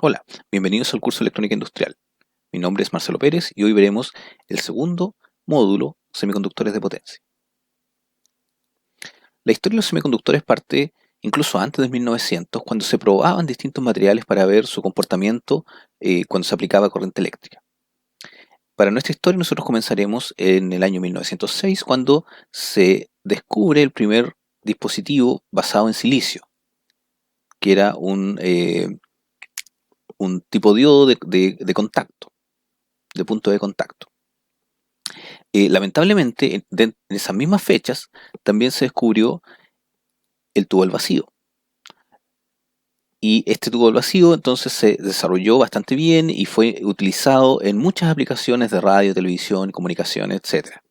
Hola, bienvenidos al curso de Electrónica Industrial. Mi nombre es Marcelo Pérez y hoy veremos el segundo módulo, semiconductores de potencia. La historia de los semiconductores parte incluso antes de 1900, cuando se probaban distintos materiales para ver su comportamiento cuando se aplicaba corriente eléctrica. Para nuestra historia nosotros comenzaremos en el año 1906, cuando se descubre el primer dispositivo basado en silicio, que era un tipo diodo de contacto, de punto de contacto. Lamentablemente, en esas mismas fechas también se descubrió el tubo al vacío. Y este tubo al vacío entonces se desarrolló bastante bien y fue utilizado en muchas aplicaciones de radio, televisión, comunicación, etcétera.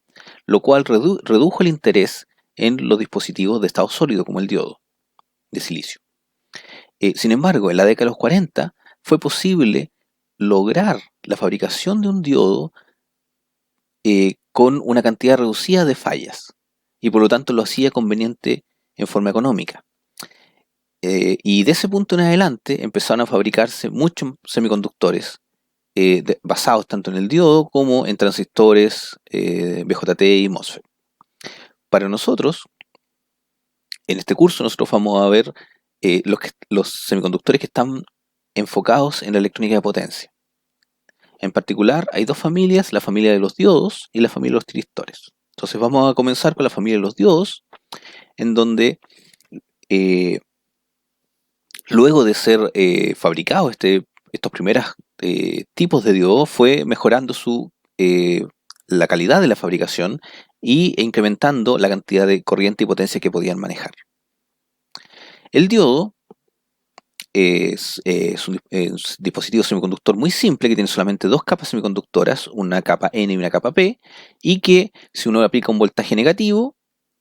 Lo cual redujo el interés en los dispositivos de estado sólido como el diodo de silicio. Sin embargo, en la década de los 40 fue posible lograr la fabricación de un diodo con una cantidad reducida de fallas y por lo tanto lo hacía conveniente en forma económica. Y de ese punto en adelante empezaron a fabricarse muchos semiconductores basados tanto en el diodo como en transistores BJT y MOSFET. Para nosotros, en este curso, nosotros vamos a ver los semiconductores que están enfocados en la electrónica de potencia. En particular, hay dos familias, la familia de los diodos y la familia de los tiristores. Entonces vamos a comenzar con la familia de los diodos, en donde eh, luego de ser fabricado estos primeros tipos de diodo, fue mejorando la calidad de la fabricación e incrementando la cantidad de corriente y potencia que podían manejar. El diodo es un dispositivo semiconductor muy simple que tiene solamente dos capas semiconductoras, una capa N y una capa P, y que si uno aplica un voltaje negativo,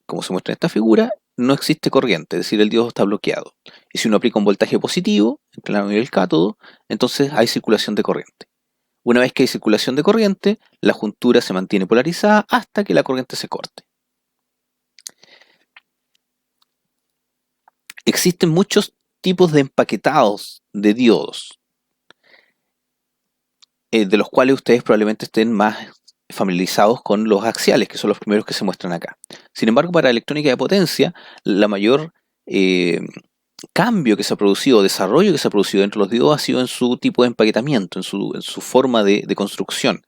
como se muestra en esta figura, no existe corriente, es decir, el diodo está bloqueado. Y si uno aplica un voltaje positivo, entre el ánodo y el cátodo, entonces hay circulación de corriente. Una vez que hay circulación de corriente, la juntura se mantiene polarizada hasta que la corriente se corte. Existen muchos tipos de empaquetados de diodos, de los cuales ustedes probablemente estén más familiarizados con los axiales, que son los primeros que se muestran acá. Sin embargo, para electrónica de potencia, la mayor eh, cambio que se ha producido, desarrollo que se ha producido dentro de los diodos ha sido en su tipo de empaquetamiento, en su forma de construcción,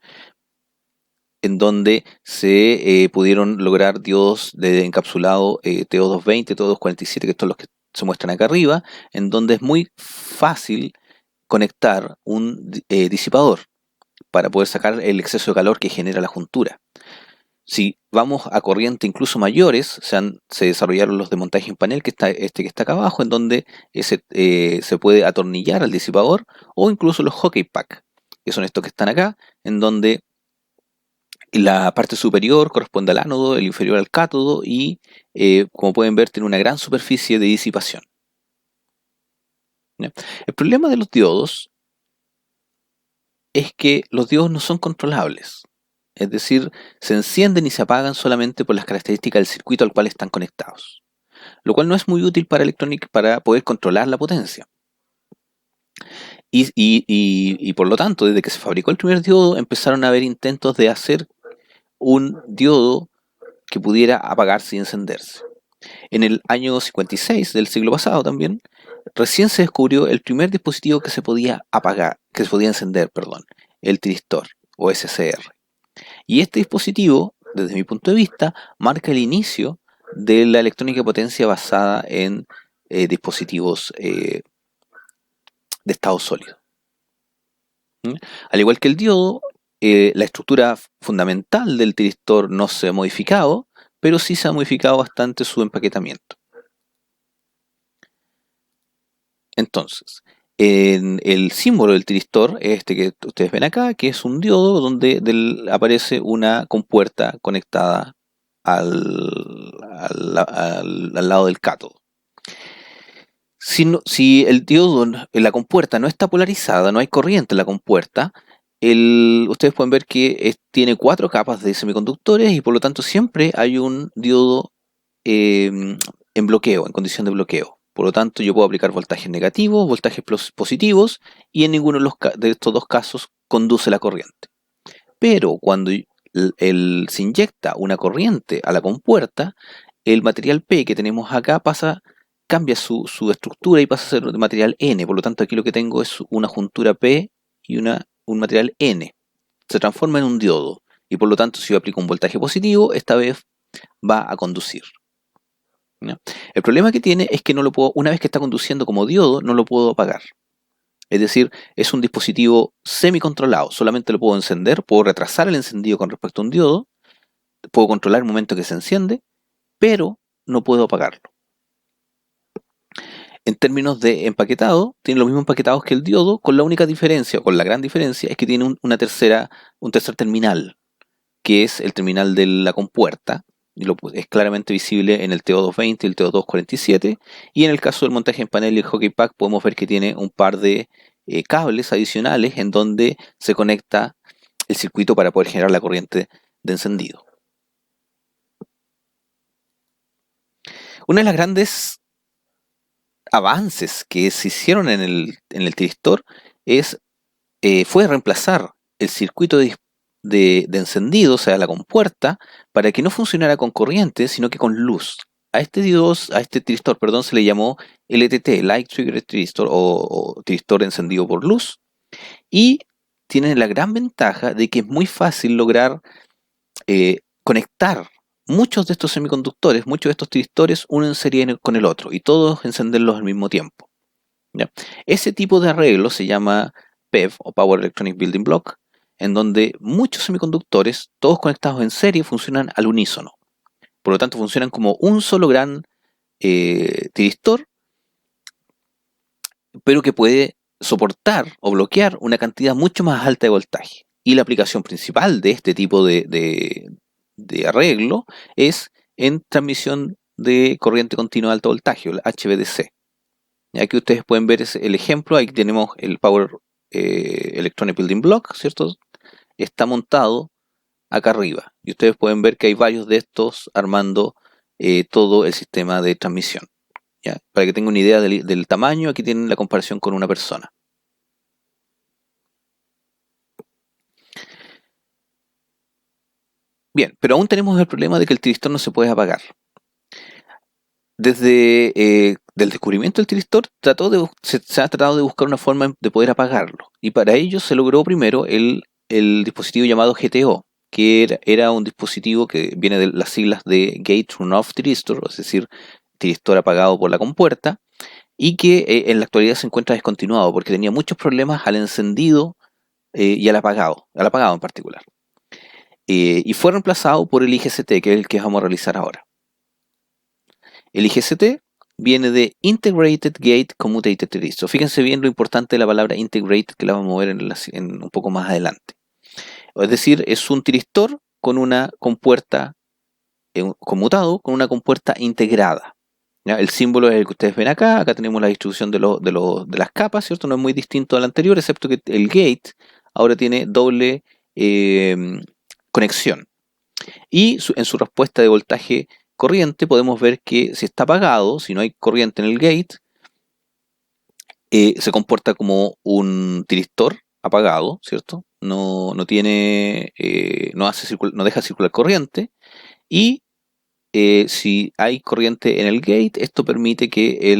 en donde se pudieron lograr diodos de encapsulado TO220, TO247, que son los que se muestran acá arriba, en donde es muy fácil conectar un disipador para poder sacar el exceso de calor que genera la juntura. Si vamos a corriente incluso mayores, se desarrollaron los de montaje en panel, que está acá abajo, en donde se puede atornillar al disipador, o incluso los hockey pack, que son estos que están acá, en donde la parte superior corresponde al ánodo, el inferior al cátodo, y como pueden ver tiene una gran superficie de disipación. ¿Ya? El problema de los diodos es que los diodos no son controlables. Es decir, se encienden y se apagan solamente por las características del circuito al cual están conectados, lo cual no es muy útil para electrónica para poder controlar la potencia. Y por lo tanto, desde que se fabricó el primer diodo, empezaron a haber intentos de hacer un diodo que pudiera apagarse y encenderse. En el año 56 del siglo pasado también, recién se descubrió el primer dispositivo que se podía apagar, que se podía encender, perdón, el tiristor o SCR. Y este dispositivo, desde mi punto de vista, marca el inicio de la electrónica de potencia basada en dispositivos de estado sólido. ¿Mm? Al igual que el diodo, la estructura fundamental del tiristor no se ha modificado, pero sí se ha modificado bastante su empaquetamiento. Entonces, el símbolo del tiristor es este que ustedes ven acá, que es un diodo donde aparece una compuerta conectada al lado del cátodo. Si el diodo en la compuerta no está polarizada, no hay corriente en la compuerta, ustedes pueden ver que tiene 4 capas de semiconductores y por lo tanto siempre hay un diodo en bloqueo, en condición de bloqueo. Por lo tanto, yo puedo aplicar voltajes negativos, voltajes positivos, y en ninguno de estos dos casos conduce la corriente. Pero cuando se inyecta una corriente a la compuerta, el material P que tenemos acá cambia su estructura y pasa a ser de material N. Por lo tanto, aquí lo que tengo es una juntura P y un material N. Se transforma en un diodo. Y por lo tanto, si yo aplico un voltaje positivo, esta vez va a conducir, ¿no? El problema que tiene es que no lo puedo, una vez que está conduciendo como diodo, no lo puedo apagar. Es decir, es un dispositivo semicontrolado. Solamente lo puedo encender, puedo retrasar el encendido con respecto a un diodo, puedo controlar el momento que se enciende, pero no puedo apagarlo. En términos de empaquetado, tiene los mismos empaquetados que el diodo, con la única diferencia, o con la gran diferencia, es que tiene un tercer terminal, que es el terminal de la compuerta, y es claramente visible en el TO220 y el TO247, y en el caso del montaje en panel y el Hockey Pack podemos ver que tiene un par de cables adicionales en donde se conecta el circuito para poder generar la corriente de encendido. Una de las grandes avances que se hicieron en el tiristor fue reemplazar el circuito de encendido, o sea, la compuerta, para que no funcionara con corriente, sino que con luz. A este tiristor, perdón, se le llamó LTT, Light Trigger Tiristor, o tiristor encendido por luz, y tiene la gran ventaja de que es muy fácil lograr conectar muchos de estos semiconductores, muchos de estos tiristores, uno en serie con el otro, y todos encenderlos al mismo tiempo, ¿ya? Ese tipo de arreglo se llama PEV o Power Electronic Building Block, en donde muchos semiconductores, todos conectados en serie, funcionan al unísono. Por lo tanto, funcionan como un solo gran tiristor, pero que puede soportar o bloquear una cantidad mucho más alta de voltaje. Y la aplicación principal de este tipo de arreglo es en transmisión de corriente continua de alto voltaje, el HVDC. Y aquí ustedes pueden ver el ejemplo, ahí tenemos el Power Electronic Building Block, ¿cierto? Está montado acá arriba. Y ustedes pueden ver que hay varios de estos armando todo el sistema de transmisión, ¿ya? Para que tengan una idea del tamaño, aquí tienen la comparación con una persona. Bien, pero aún tenemos el problema de que el tiristor no se puede apagar. Desde el descubrimiento del tiristor se ha tratado de buscar una forma de poder apagarlo. Y para ello se logró primero el dispositivo llamado GTO, que era un dispositivo que viene de las siglas de Gate Turn-Off Thyristor, es decir, tiristor apagado por la compuerta, y que en la actualidad se encuentra descontinuado porque tenía muchos problemas al encendido y al apagado en particular. Y fue reemplazado por el IGCT, que es el que vamos a realizar ahora. El IGCT viene de Integrated Gate Commutated Thyristor. Fíjense bien lo importante de la palabra integrated, que la vamos a ver en un poco más adelante. Es decir, es un tiristor con una compuerta conmutado, con una compuerta integrada, ¿ya? El símbolo es el que ustedes ven acá. Acá tenemos la distribución de las capas, ¿cierto? No es muy distinto al anterior, excepto que el gate ahora tiene doble conexión. Y en su respuesta de voltaje corriente podemos ver que si está apagado, si no hay corriente en el gate, se comporta como un tiristor apagado, ¿cierto? No tiene, no deja circular corriente. Y si hay corriente en el gate, esto permite que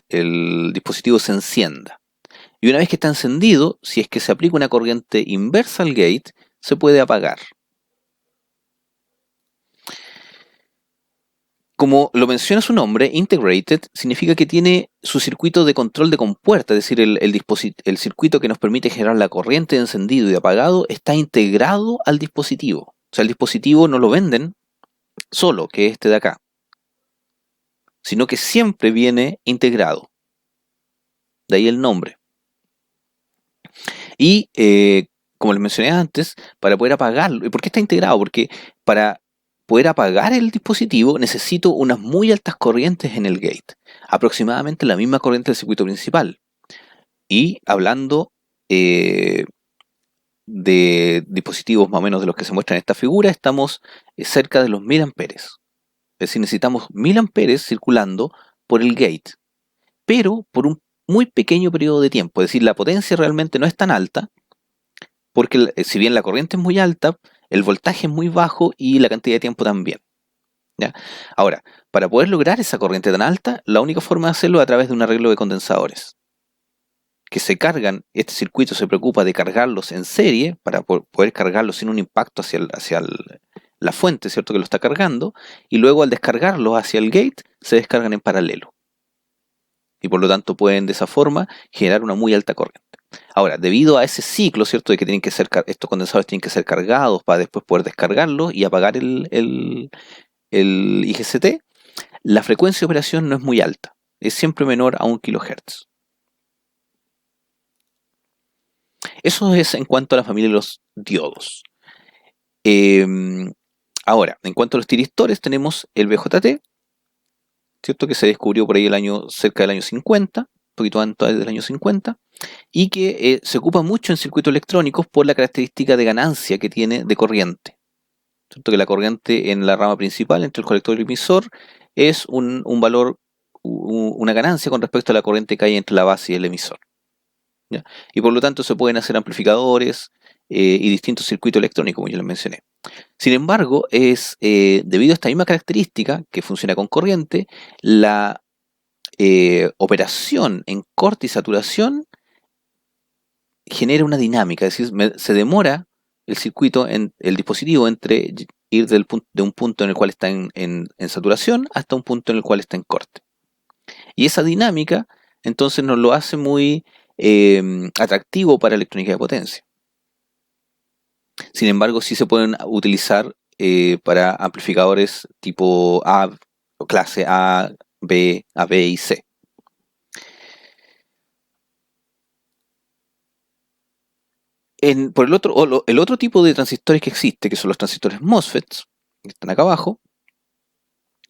el dispositivo se encienda. Y una vez que está encendido, si es que se aplica una corriente inversa al gate, se puede apagar. Como lo menciona su nombre, Integrated significa que tiene su circuito de control de compuerta, es decir, el circuito que nos permite generar la corriente de encendido y apagado está integrado al dispositivo. O sea, el dispositivo no lo venden solo, que es este de acá, sino que siempre viene integrado. De ahí el nombre. Y como les mencioné antes, para poder apagarlo, ¿y por qué está integrado? Porque para poder apagar el dispositivo necesito unas muy altas corrientes en el gate, aproximadamente la misma corriente del circuito principal. Y hablando de dispositivos más o menos de los que se muestran en esta figura, estamos cerca de los 1000 amperes. Es decir, necesitamos 1000 amperes circulando por el gate, pero por un muy pequeño periodo de tiempo. Es decir, la potencia realmente no es tan alta, porque si bien la corriente es muy alta, el voltaje es muy bajo y la cantidad de tiempo también. ¿Ya? Ahora, para poder lograr esa corriente tan alta, la única forma de hacerlo es a través de un arreglo de condensadores, que se cargan. Este circuito se preocupa de cargarlos en serie para poder cargarlos sin un impacto la fuente, ¿cierto? Que lo está cargando, y luego al descargarlos hacia el gate, se descargan en paralelo. Y por lo tanto pueden de esa forma generar una muy alta corriente. Ahora, debido a ese ciclo, ¿cierto? De que tienen que ser, estos condensadores tienen que ser cargados para después poder descargarlos y apagar el IGCT, la frecuencia de operación no es muy alta, es siempre menor a 1 kHz. Eso es en cuanto a la familia de los diodos. Eh, Ahora, en cuanto a los tiristores, tenemos el BJT, ¿cierto? Que se descubrió por ahí cerca del año 50, un poquito antes del año 50, y que se ocupa mucho en circuitos electrónicos por la característica de ganancia que tiene de corriente. ¿Cierto? Que la corriente en la rama principal entre el colector y el emisor es un valor, una ganancia con respecto a la corriente que hay entre la base y el emisor. ¿Ya? Y por lo tanto se pueden hacer amplificadores y distintos circuitos electrónicos, como ya les mencioné. Sin embargo, es debido a esta misma característica que funciona con corriente, la operación en corte y saturación genera una dinámica, es decir, se demora el circuito, el dispositivo, entre ir de un punto en el cual está en saturación hasta un punto en el cual está en corte. Y esa dinámica entonces nos lo hace muy atractivo para electrónica de potencia. Sin embargo, sí se pueden utilizar para amplificadores tipo A, o clase A, B y C. Por el otro tipo de transistores que existe, que son los transistores MOSFETs, que están acá abajo,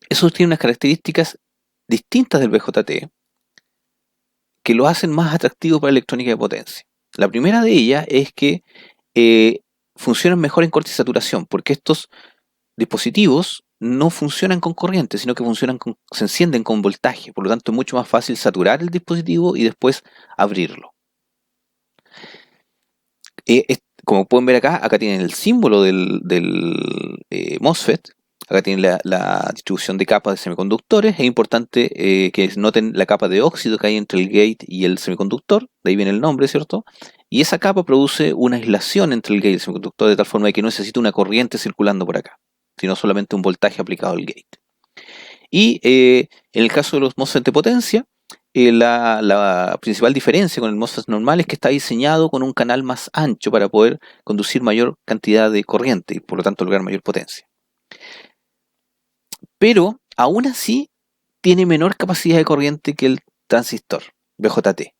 esos tienen unas características distintas del BJT que lo hacen más atractivo para electrónica de potencia. La primera de ellas es que eh, funcionan mejor en corte y saturación, porque estos dispositivos no funcionan con corriente, sino que se encienden con voltaje. Por lo tanto, es mucho más fácil saturar el dispositivo y después abrirlo. Como pueden ver acá tienen el símbolo del MOSFET. Acá tienen la distribución de capas de semiconductores. Es importante que noten la capa de óxido que hay entre el gate y el semiconductor. De ahí viene el nombre, ¿cierto? Y esa capa produce una aislación entre el gate y el semiconductor, de tal forma que no necesita una corriente circulando por acá, sino solamente un voltaje aplicado al gate. Y en el caso de los MOSFET de potencia, la principal diferencia con el MOSFET normal es que está diseñado con un canal más ancho para poder conducir mayor cantidad de corriente y por lo tanto lograr mayor potencia. Pero aún así tiene menor capacidad de corriente que el transistor BJT.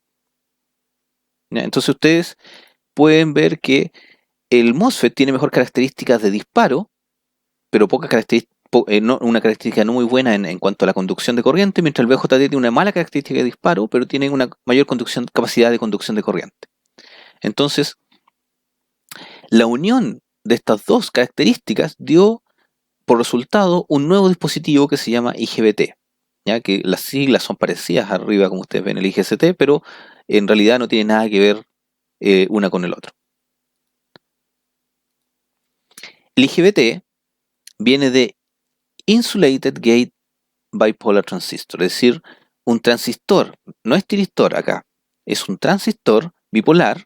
Entonces ustedes pueden ver que el MOSFET tiene mejor características de disparo, pero una característica no muy buena en cuanto a la conducción de corriente, mientras el BJT tiene una mala característica de disparo, pero tiene una mayor capacidad de conducción de corriente. Entonces, la unión de estas dos características dio por resultado un nuevo dispositivo que se llama IGBT, ya que las siglas son parecidas arriba, como ustedes ven, el IGCT, pero en realidad no tiene nada que ver una con el otro. El IGBT viene de Insulated Gate Bipolar Transistor, es decir, un transistor, no es tiristor acá, es un transistor bipolar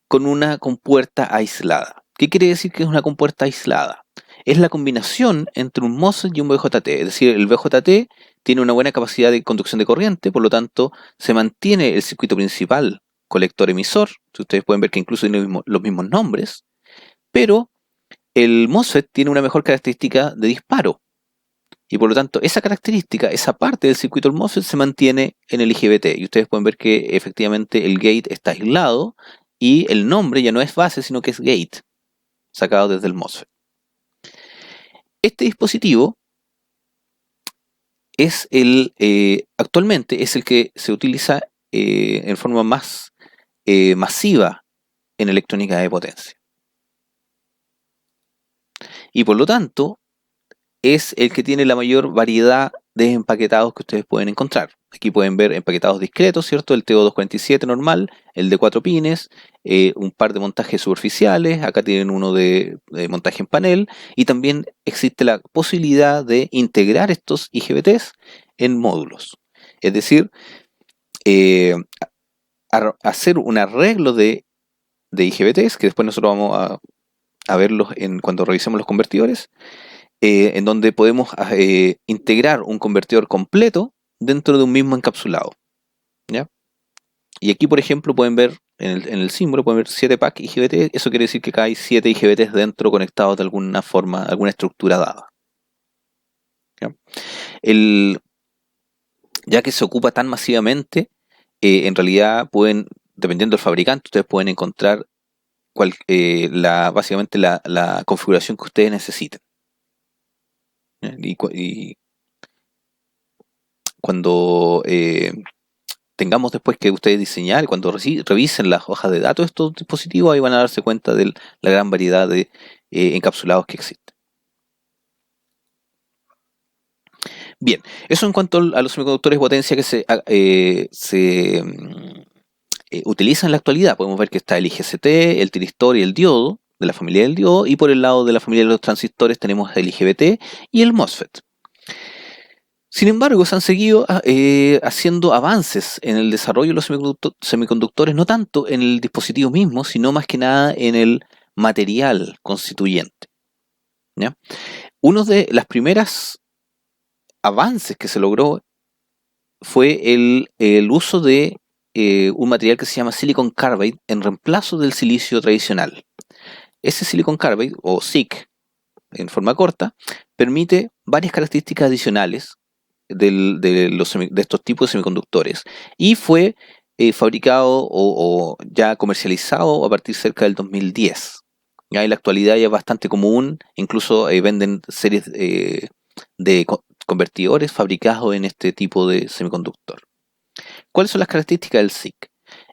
con una compuerta aislada. ¿Qué quiere decir que es una compuerta aislada? Es la combinación entre un MOSFET y un BJT, es decir, el BJT tiene una buena capacidad de conducción de corriente, por lo tanto se mantiene el circuito principal colector-emisor, ustedes pueden ver que incluso tiene los mismos nombres, pero el MOSFET tiene una mejor característica de disparo, y por lo tanto esa característica, esa parte del circuito del MOSFET se mantiene en el IGBT, y ustedes pueden ver que efectivamente el gate está aislado y el nombre ya no es base sino que es gate, sacado desde el MOSFET. Este dispositivo es actualmente es el que se utiliza en forma más masiva en electrónica de potencia. Y por lo tanto, es el que tiene la mayor variedad empaquetados que ustedes pueden encontrar. Aquí pueden ver empaquetados discretos, ¿cierto? El TO247 normal, el de 4 pines, un par de montajes superficiales, acá tienen uno de montaje en panel, y también existe la posibilidad de integrar estos IGBTs en módulos. Es decir, eh, hacer un arreglo de IGBTs, que después nosotros vamos a verlos cuando revisemos los convertidores, en donde podemos integrar un convertidor completo dentro de un mismo encapsulado, ¿ya? Y aquí, por ejemplo, pueden ver en el símbolo, pueden ver 7 pack IGBT. Eso quiere decir que acá hay 7 IGBTs dentro conectados de alguna forma, alguna estructura dada, ¿ya? El, ya que se ocupa tan masivamente, en realidad pueden, dependiendo del fabricante, ustedes pueden encontrar básicamente la configuración que ustedes necesiten, ¿ya? Y cuando tengamos después que ustedes diseñar, cuando revisen las hojas de datos de estos dispositivos, ahí van a darse cuenta de la gran variedad de encapsulados que existen. Bien, eso en cuanto a los semiconductores de potencia que se utilizan en la actualidad. Podemos ver que está el IGCT, el tiristor y el diodo, de la familia del diodo, y por el lado de la familia de los transistores tenemos el IGBT y el MOSFET. Sin embargo, se han seguido haciendo avances en el desarrollo de los semiconductores, no tanto en el dispositivo mismo, sino más que nada en el material constituyente, ¿ya? Uno de los primeros avances que se logró fue el uso de un material que se llama silicon carbide en reemplazo del silicio tradicional. Ese silicon carbide, o SiC en forma corta, permite varias características adicionales de estos tipos de semiconductores, y fue fabricado o ya comercializado a partir cerca del 2010. Ya en la actualidad ya es bastante común, incluso venden series de convertidores fabricados en este tipo de semiconductor. ¿Cuáles son las características del SiC?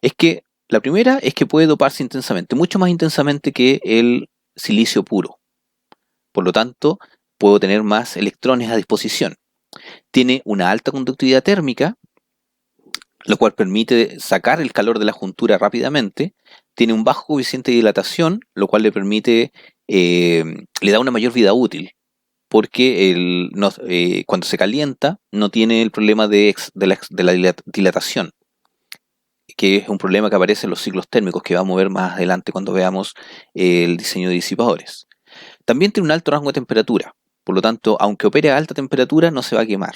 Es que la primera es que puede doparse intensamente, mucho más intensamente que el silicio puro. Por lo tanto, puedo tener más electrones a disposición. Tiene una alta conductividad térmica, lo cual permite sacar el calor de la juntura rápidamente. Tiene un bajo coeficiente de dilatación, lo cual le permite, le da una mayor vida útil, porque cuando se calienta no tiene el problema de la dilatación, que es un problema que aparece en los ciclos térmicos, que vamos a ver más adelante cuando veamos el diseño de disipadores. También tiene un alto rango de temperatura, por lo tanto, aunque opere a alta temperatura, no se va a quemar.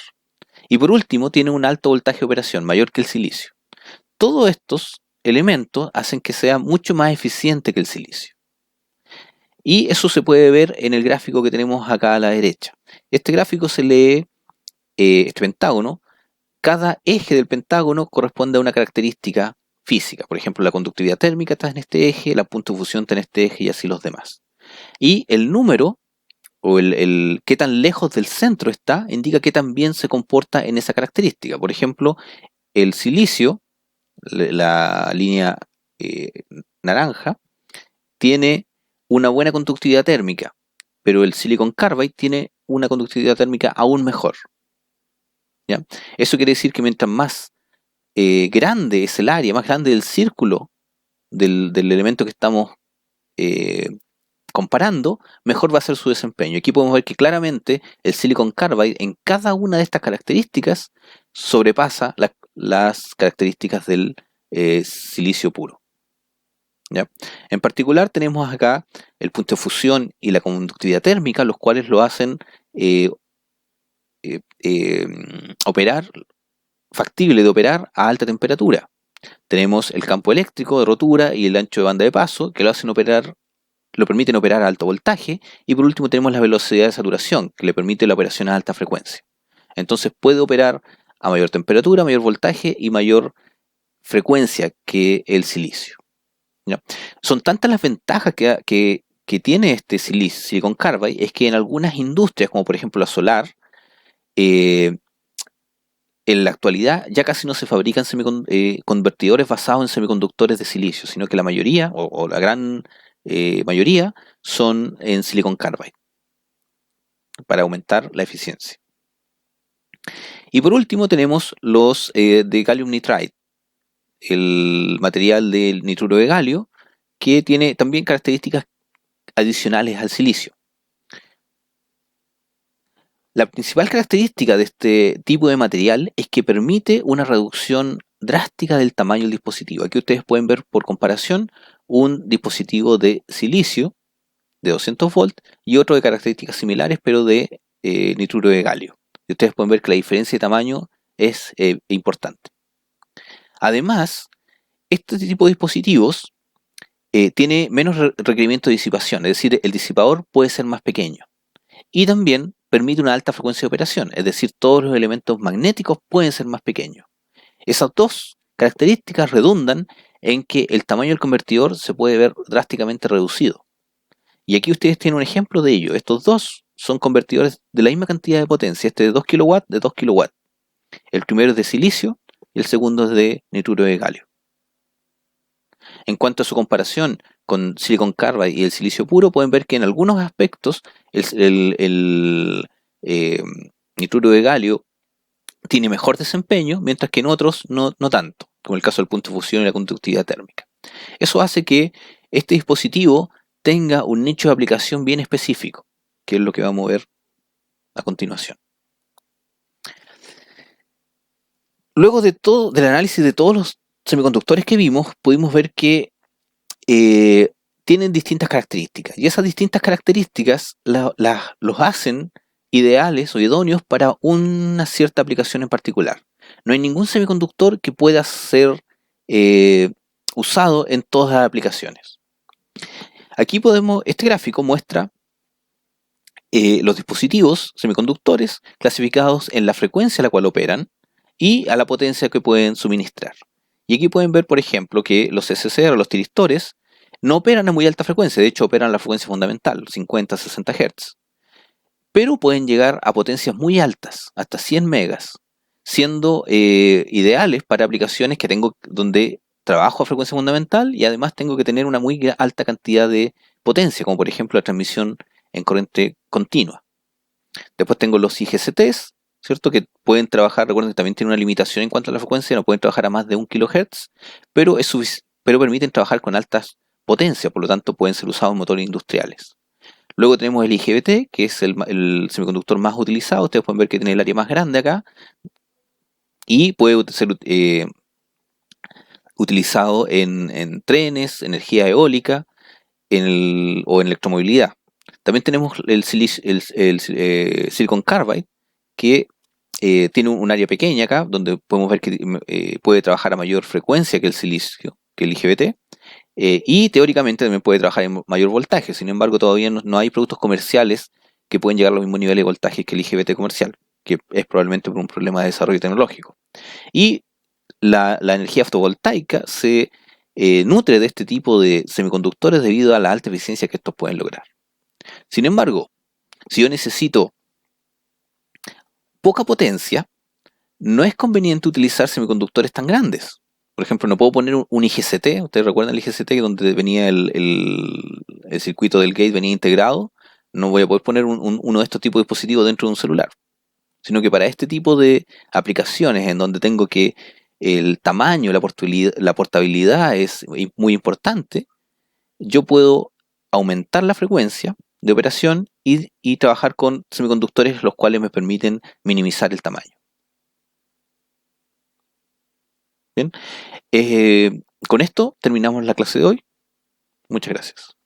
Y por último, tiene un alto voltaje de operación, mayor que el silicio. Todos estos elementos hacen que sea mucho más eficiente que el silicio. Y eso se puede ver en el gráfico que tenemos acá a la derecha. Este gráfico se lee, este pentágono, cada eje del pentágono corresponde a una característica física. Por ejemplo, la conductividad térmica está en este eje, la punto de fusión está en este eje y así los demás. Y el número, o qué tan lejos del centro está, indica qué tan bien se comporta en esa característica. Por ejemplo, el silicio, la línea naranja, tiene una buena conductividad térmica, pero el silicon carbide tiene una conductividad térmica aún mejor, ¿ya? Eso quiere decir que mientras más grande es el área, más grande el círculo del elemento que estamos eh, comparando, mejor va a ser su desempeño. Aquí podemos ver que claramente el silicon carbide en cada una de estas características sobrepasa las características del silicio puro, ¿ya? En particular tenemos acá el punto de fusión y la conductividad térmica, los cuales lo hacen eh, operar, factible de operar a alta temperatura. Tenemos el campo eléctrico de rotura y el ancho de banda de paso, que lo permiten operar a alto voltaje, y por último tenemos la velocidad de saturación, que le permite la operación a alta frecuencia. Entonces puede operar a mayor temperatura, mayor voltaje y mayor frecuencia que el silicio, ¿ya? Son tantas las ventajas que tiene este silicon carbide, es que en algunas industrias, como por ejemplo la solar, eh, en la actualidad ya casi no se fabrican convertidores basados en semiconductores de silicio, sino que la mayoría, o la gran mayoría, son en silicon carbide, para aumentar la eficiencia. Y por último tenemos los de gallium nitride, el material del nitruro de galio, que tiene también características adicionales al silicio. La principal característica de este tipo de material es que permite una reducción drástica del tamaño del dispositivo. Aquí ustedes pueden ver por comparación un dispositivo de silicio de 200 volts y otro de características similares pero de nitruro de galio. Y ustedes pueden ver que la diferencia de tamaño es importante. Además, este tipo de dispositivos tiene menos requerimiento de disipación, es decir, el disipador puede ser más pequeño. Y también permite una alta frecuencia de operación, es decir, todos los elementos magnéticos pueden ser más pequeños. Esas dos características redundan en que el tamaño del convertidor se puede ver drásticamente reducido. Y aquí ustedes tienen un ejemplo de ello. Estos dos son convertidores de la misma cantidad de potencia, este de 2 kW, de 2 kW. El primero es de silicio y el segundo es de nitruro de galio. En cuanto a su comparación con silicon carbide y el silicio puro, pueden ver que en algunos aspectos el nitruro de galio tiene mejor desempeño, mientras que en otros no tanto, como el caso del punto de fusión y la conductividad térmica. Eso hace que este dispositivo tenga un nicho de aplicación bien específico, que es lo que vamos a ver a continuación. Luego de todo, del análisis de todos los semiconductores que vimos, pudimos ver que eh, tienen distintas características y esas distintas características los hacen ideales o idóneos para una cierta aplicación en particular. No hay ningún semiconductor que pueda ser eh, usado en todas las aplicaciones. Aquí este gráfico muestra los dispositivos semiconductores clasificados en la frecuencia a la cual operan y a la potencia que pueden suministrar. Y aquí pueden ver, por ejemplo, que los SCR, los tiristores, no operan a muy alta frecuencia, de hecho operan a la frecuencia fundamental, 50-60 Hz, pero pueden llegar a potencias muy altas, hasta 100 megas, siendo ideales para aplicaciones que tengo donde trabajo a frecuencia fundamental y además tengo que tener una muy alta cantidad de potencia, como por ejemplo la transmisión en corriente continua. Después tengo los IGCTs, ¿cierto? Que pueden trabajar, recuerden que también tienen una limitación en cuanto a la frecuencia, no pueden trabajar a más de 1 kHz, pero permiten trabajar con altas potencias, por lo tanto pueden ser usados en motores industriales. Luego tenemos el IGBT, que es el semiconductor más utilizado, ustedes pueden ver que tiene el área más grande acá, y puede ser utilizado en trenes, energía eólica o en electromovilidad. También tenemos el Silicon Carbide, que tiene un área pequeña acá, donde podemos ver que puede trabajar a mayor frecuencia que el silicio, que el IGBT, y teóricamente también puede trabajar en mayor voltaje. Sin embargo, todavía no hay productos comerciales que pueden llegar a los mismos niveles de voltaje que el IGBT comercial, que es probablemente por un problema de desarrollo tecnológico. Y la energía fotovoltaica se nutre de este tipo de semiconductores debido a la alta eficiencia que estos pueden lograr. Sin embargo, si yo necesito poca potencia, no es conveniente utilizar semiconductores tan grandes. Por ejemplo, no puedo poner un IGCT, ustedes recuerdan el IGCT donde venía el circuito del gate venía integrado, no voy a poder poner uno de estos tipos de dispositivos dentro de un celular, sino que para este tipo de aplicaciones en donde tengo que el tamaño, la portabilidad es muy importante, yo puedo aumentar la frecuencia de operación y trabajar con semiconductores los cuales me permiten minimizar el tamaño. Bien, con esto terminamos la clase de hoy. Muchas gracias.